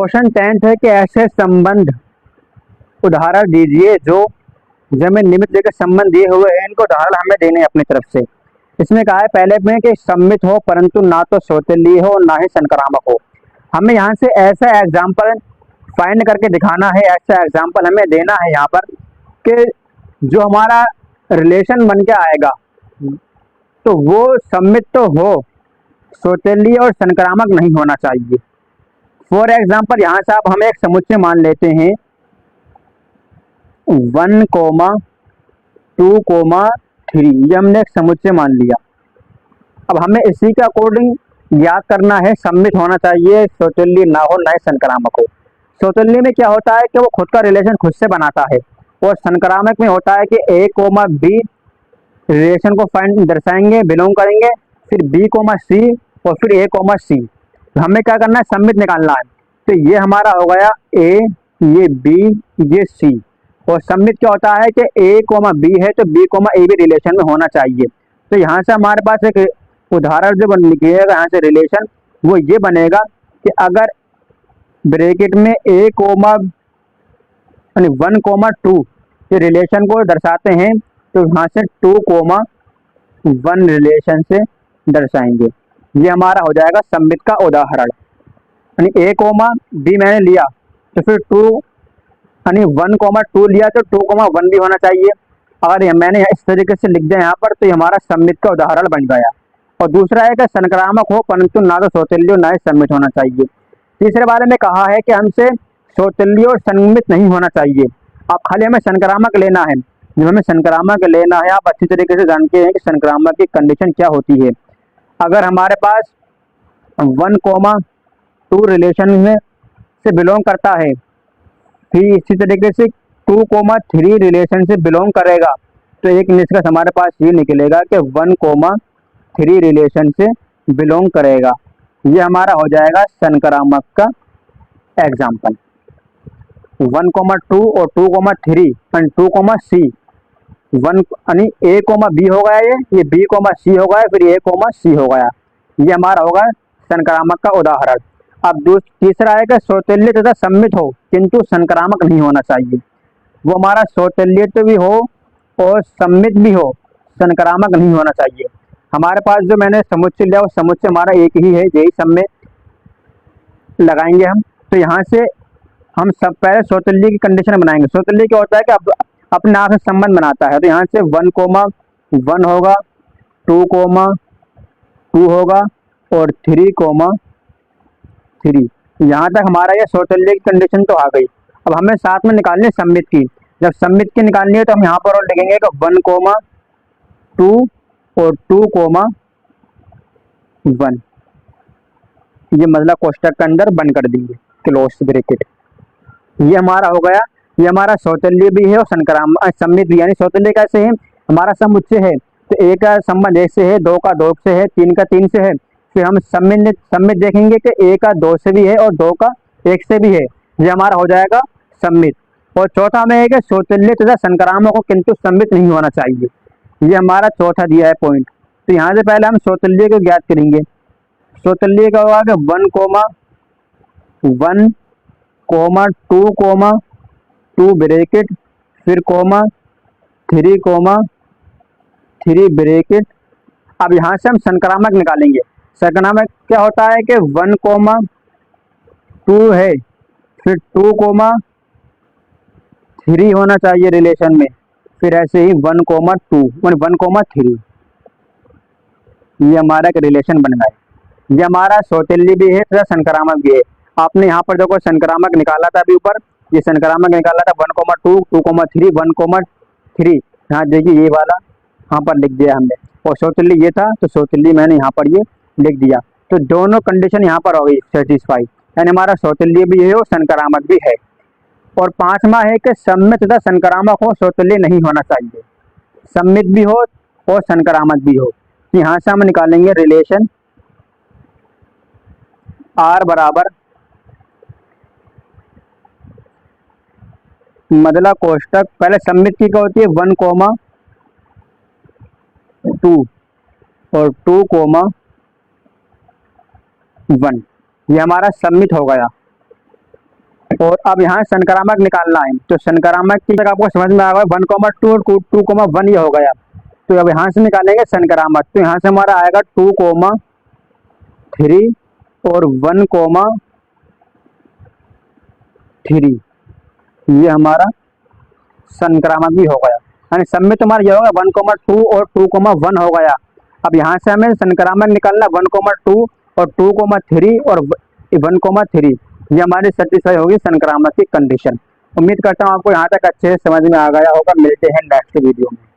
Question 10th है कि ऐसे संबंध उदाहरण दीजिए जो जमीन निमित्त के संबंध दिए हुए हैं, इनको उदाहरण हमें देने हैं अपनी तरफ से। इसमें कहा है पहले में कि सम्मित हो परंतु ना तो सौतेली हो ना ही संक्रामक हो। हमें यहाँ से ऐसा एग्जाम्पल फाइंड करके दिखाना है, ऐसा एग्जाम्पल हमें देना है यहाँ पर कि जो हमारा रिलेशन बन के आएगा तो वो सम्मित तो हो, सौतेली और संक्रामक नहीं होना चाहिए। फॉर एग्जाम्पल यहाँ से आप हमें एक समुच्चय मान लेते हैं 1,2,3, ये हमने एक समुच्चय मान लिया। अब हमें इसी के अकॉर्डिंग याद करना है सम्मित होना चाहिए, सौतेली ना हो ना ही संक्रामक हो। सौतेली में क्या होता है कि वो खुद का रिलेशन खुद से बनाता है, और संक्रामक में होता है कि ए कोमा बी रिलेशन को फाइंड दर्शाएंगे, बिलोंग करेंगे, फिर बी कोमा सी और फिर ए कोमा सी। तो हमें क्या करना है, सम्मित निकालना है। तो ये हमारा हो गया ए, ये बी, ये सी। और सम्मित क्या होता है कि ए कोमा बी है तो बी कोमा ए भी रिलेशन में होना चाहिए। तो यहाँ से हमारे पास एक उदाहरण जो निकलेगा यहाँ से रिलेशन, वो ये बनेगा कि अगर ब्रैकेट में ए कोमा 1,2 ये रिलेशन को दर्शाते हैं तो यहाँ से 2,1 रिलेशन से दर्शाएंगे। ये हमारा हो जाएगा सम्मित का उदाहरण। यानी ए कोमा बी मैंने लिया तो फिर 1,2 लिया तो 2,1 भी होना चाहिए। अगर मैंने इस तरीके से लिख दिया यहाँ पर तो ये हमारा सम्मित का उदाहरण बन गया। और दूसरा है कि संक्रामक हो परंतु ना तो सौतेली ना ही सम्मित होना चाहिए। तीसरे बारे में कहा है कि हमसे सौतेली और सम्मित नहीं होना चाहिए, अब खाली हमें संक्रामक लेना है। जब हमें संक्रामक लेना है, आप अच्छी तरीके से जानते हैं कि संक्रामक की कंडीशन क्या होती है। अगर हमारे पास 1,2 रिलेशन में से बिलोंग करता है, फिर इसी तरीके से 2,3 रिलेशन से बिलोंग करेगा, तो एक निष्कर्ष हमारे पास ये निकलेगा कि 1,3 रिलेशन से बिलोंग करेगा। ये हमारा हो जाएगा संक्रामक का एग्जाम्पल। 1,2 और 2,3 एंड 2,C, 1 यानी ए कोमा बी हो गया, ये बी कोमा सी हो गया, फिर ए कोमा सी हो गया। ये हमारा होगा संक्रामक का उदाहरण। अब तीसरा है कि सौतेल्य तथा सम्मित हो किंतु संक्रामक नहीं होना चाहिए। वो हमारा सौतेल्य भी हो और सम्मित भी हो, संक्रामक नहीं होना चाहिए। हमारे पास जो मैंने समुच्चय लिया वो समुच्चय हमारा एक ही है, यही सब में लगाएंगे हम। तो यहाँ से हम सब पहले सौतेल्य की कंडीशन बनाएंगे। सौतेल्य क्या होता है कि अब अपने आप से संबंध बनाता है। तो यहाँ से 1,1 होगा, 2,2 होगा और 3,3। यहाँ तक हमारा ये सौतेल्य की कंडीशन तो आ गई। अब हमें साथ में निकालनी है सम्मित की। जब सम्मित की निकालनी है तो हम यहाँ पर और लिखेंगे कि 1,2 और 2,1, ये मतलब कोष्टक के अंदर बंद कर देंगे, क्लोज ब्रैकेट। ये हमारा हो गया। ये हमारा सौतेल्य भी है और सम्मित भी। यानी सौतेल्य कैसे है, हमारा समुच्चय है तो एक का संबंध एक से है, 2 का 2 से है, 3 का 3 से है। फिर हम सम्मित देखेंगे कि 1 का 2 से भी है और 2 का 1 से भी है। ये हमारा हो जाएगा सम्मित। और चौथा में है कि सौतेल्य तथा संक्रामक हो किंतु सम्मित नहीं होना चाहिए। ये हमारा चौथा दिया है पॉइंट। तो यहाँ से पहले हम सौतेल्य को ज्ञात करेंगे। सौतेल्य का होगा कि 1,1, 2,2 ब्रैकेट, फिर 3,3 ब्रैकेट। अब यहाँ से हम संक्रामक निकालेंगे। संक्रामक क्या होता है कि 1,2 है, फिर 2,3 होना चाहिए रिलेशन में, फिर ऐसे ही 1,3। ये हमारा एक रिलेशन बन गया। ये हमारा सौतेल्य भी है तथा संक्रामक भी है। आपने यहाँ पर देखो संक्रामक निकाला था अभी ऊपर, ये संक्रामक निकाला था 1,2, 2,3, 1,3। यहाँ देखिए ये वाला यहाँ पर लिख दिया हमने, और सौतेल्य ये था तो सौतेल्य मैंने यहाँ पर ये लिख दिया। तो दोनों कंडीशन यहाँ पर हो गई सेटिस्फाई, यानी हमारा सौतेल्य भी है और संक्रामक भी है। और पांचवा है कि सम्मित तथा संक्रामक हो, सौतेल्य नहीं होना चाहिए। सम्मित भी हो और संक्रामक भी हो। यहाँ से हम निकालेंगे रिलेशन R बराबर मदला कोष्टक, पहले सम्मित की क्या होती है 1,2 और 2,1, ये हमारा सम्मित हो गया। और अब यहाँ संक्रामक निकालना है, तो संक्रामक की जगह आपको समझ में आ गया 1,2 और 2,1 ये हो गया। तो अब यहाँ से निकालेंगे संक्रामक, तो यहाँ से हमारा आएगा 2,3 और 1,3, ये हमारा संक्रामक भी हो गया। यानी सब में तुम्हारा ये होगा 1,2 और 2,1 हो गया। अब यहाँ से हमें संक्रामक निकालना 1,2 और 2,3 और 1,3, ये हमारी सेटिस्फाई होगी संक्रामक की कंडीशन। उम्मीद करता हूँ आपको यहाँ तक अच्छे से समझ में आ गया होगा। मिलते हैं नेक्स्ट वीडियो में।